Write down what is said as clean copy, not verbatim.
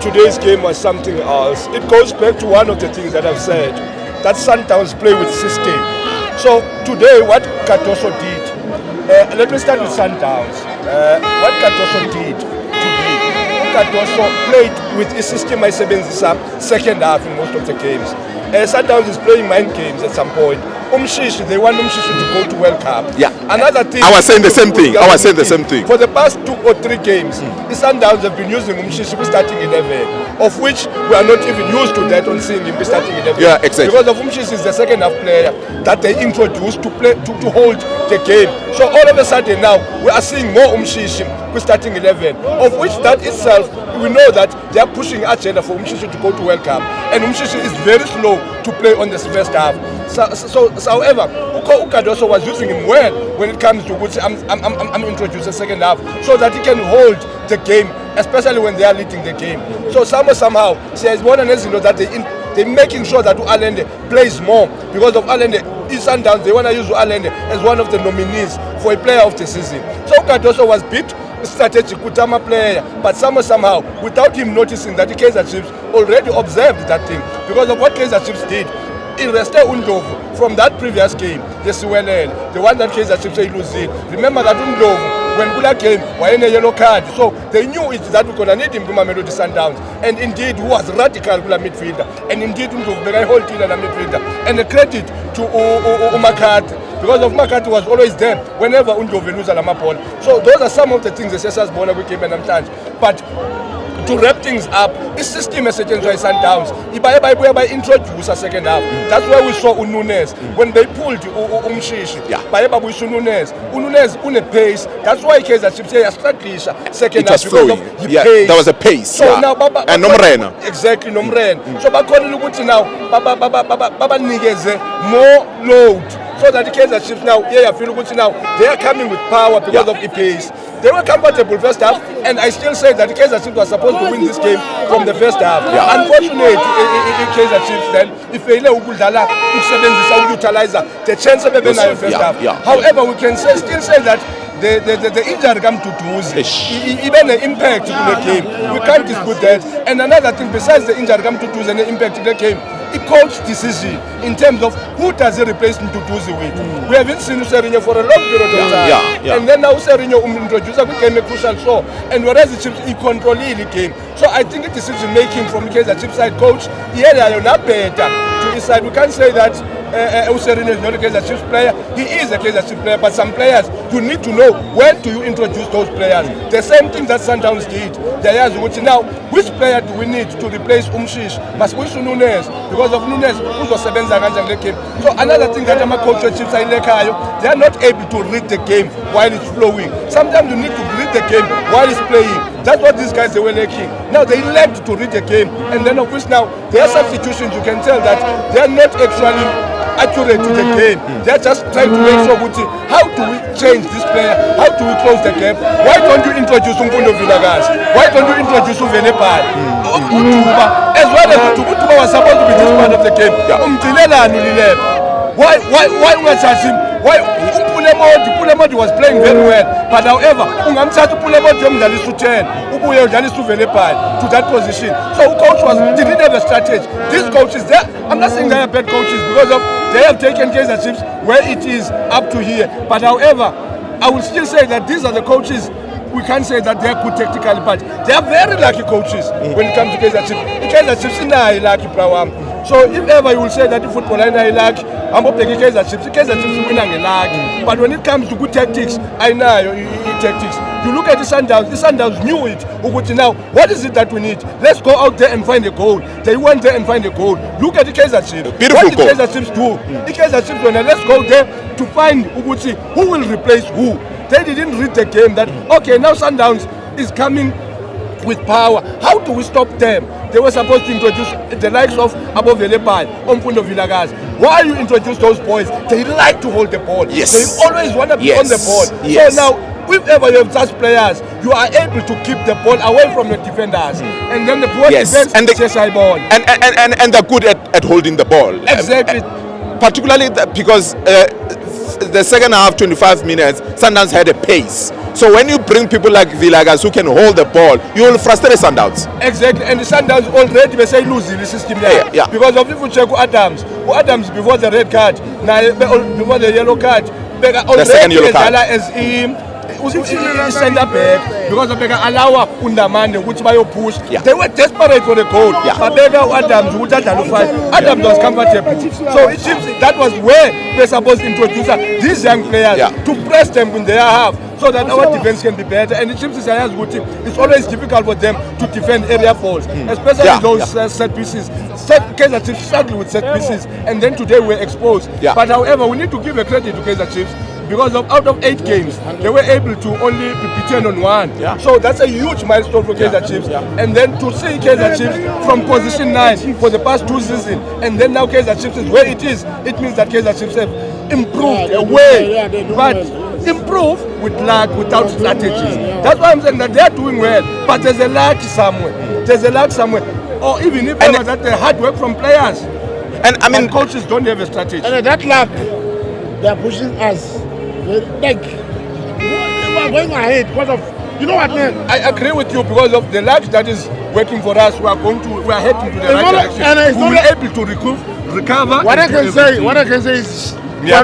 today's game was something else. It goes back to one of the things that I've said, that Sundowns play with system. So today, what Cardoso did, let me start with Sundowns. What Cardoso did today, Cardoso played with a system I second half in most of the games. Sundowns is playing mind games at some point. They want Umshishi to go to World Cup. Yeah. Another thing. I was saying the same thing. For the past 2 or 3 games, the Sundowns have been using Umshishi starting 11, of which we are not even used to that on seeing him be starting 11. Yeah, exactly. Because of Umshishi is the second half player that they introduced to play to hold the game. So all of a sudden now we are seeing more Umshishi starting 11, of which that itself we know that they are pushing agenda for Umshishi to go to World Cup, and Umshishi is very slow to play on the first half. So however, Cardoso was using him well when it comes to which I'm introducing the second half, so that he can hold the game, especially when they are leading the game. So somehow says more than anything that they're making sure that Allende plays more, because of Allende. Sundowns, they want to use Allende as one of the nominees for a player of the season. So Cardoso was bit strategic Kutama player, but somehow without him noticing that the Kaizer Chiefs already observed that thing, because of what Kaizer Chiefs did. In Reste Undlovu from that previous game, the one that Kaizer Chiefs losing. Remember that Undlovu, when Kula came, was in a yellow card. So they knew it that we're gonna need him to Mamelodi Sundowns. And indeed, who was radical Kula midfielder. And indeed, Undlovu began whole team and a midfielder. And the credit to Makati, because of Makati was always there whenever Undlovu loses a ball. So those are some of the things the Cesars Bona we came and chance. But to wrap things up, the system is against Sundowns. By introduce a second half. That's why we saw Nunes when they pulled Umshishi. Nunes on a pace. That's why Kaizer Chiefs say second half because of the pace. There was a pace. So now and Nomrena. Exactly, Nomrena. So Bakoni now Baba Nigeze more load. So that the Kaizer Chiefs now, I feel good now. They are coming with power because of the pace. They were comfortable first half, and I still say that the Kaizer Chiefs was supposed to win this game from the first half. Unfortunately, Kaizer Chiefs then, if they utilize the chance of the first half. However, we can still say that the injury come to Duzi, even the impact to the game. We can't dispute that. And another thing, besides the injury come to Duzi and the impact to the game, the coach decision in terms of who does he replace him to Duzi with. We haven't seen Userinho for a long period of time. And then now Userinho introduced became a crucial show. And whereas the Chiefs, he controlled the game. So I think the decision making from Kaizer Chiefs side coach, are not better to decide. We can't say that Userinho is not a Kaizer Chiefs player. He is a Kaizer Chiefs player, but some players, you need to know when do you introduce those players. The same thing that Sundowns did. Now, which player do we need to replace Umshish? Must we Nunes? Because of Nunes, so another thing that I'm a coach of Chiefs, they are not able to read the game while it's flowing. Sometimes you need to read the game while it's playing. That's what these guys they were lacking. Now they learned to read the game, and then of course now their substitutions, you can tell that they are not actually accurate to the game. They're just trying to make sure how do we change this player? How do we close the gap? Why don't you introduce Umfundo Vilakazi? Why don't you introduce Uvelepali? As well as Utuba was supposed to be this part of the game. Why we charge him? Why Pulemodi was playing very well, but however, Pulemodi to that position. So coach didn't have a strategy. These coaches, I'm not saying they are bad coaches because of they have taken Kaizer Chiefs where it is up to here. But however, I will still say that these are the coaches. We can't say that they are good technically, but they are very lucky coaches when it comes to Kaizer Chiefs. Kaizer Chiefs is not lucky program. So if ever you will say that the football is not lucky, I'm hoping Kaizer Chiefs win and lucky. But when it comes to good tactics, I know tactics. You look at the Sundowns knew it. Now, what is it that we need? Let's go out there and find a goal. They went there and find a goal. Look at the Kaizer Chiefs. What did Kaizer Chiefs do? The Kaizer Chiefs went, let's go there to find who will replace who. They didn't read the game that, okay, now Sundowns is coming with power. How do we stop them? They were supposed to introduce the likes of Abo Velepal, Umfundo Vilakazi. Why you introduce those boys? They like to hold the ball. Yes. They always want to be on the ball. Yes. So now, whenever you have such players, you are able to keep the ball away from your defenders. And then the poor defense and ball. And they're good at holding the ball. Exactly. Particularly because the second half, 25 minutes, Sundowns had a pace. So when you bring people like Villagas who can hold the ball, you will frustrate Sundowns. Exactly, and the Sundowns already they say losing the system there. Yeah. Because of if you check Adams before the red card, now before the yellow card, The second yellow card. as centre back because of allow Undamane which bayo push. Yeah. They were desperate for the goal. Yeah. Babeka Adams would Adams was comfortable. So it seems that was where we're supposed to introduce these young players to press them in their half, so that our defense can be better. And it seems it's always difficult for them to defend area balls, especially those set pieces. Kaizer Chiefs struggle with set pieces, and then today we're exposed. Yeah. But however, we need to give a credit to Kaizer Chiefs because of out of 8 games, they were able to only be beaten on 1. Yeah. So that's a huge milestone for Kaizer Chiefs. And then to see Kaizer Chiefs from position 9 for the past 2 seasons, and then now Kaizer Chiefs is where it is, it means that Kaizer Chiefs have improved a way. But improve with luck, without strategies. That's why I'm saying that they are doing well, but there's a lack somewhere. Or even if that the hard work from players. And I mean, coaches don't have a strategy. And that luck, they are pushing us. Like, we are going ahead because of, you know what, man? I agree with you because of the luck that is working for us. We are heading to the right direction. And it's we will be able to recover. What I can say is, Yeah,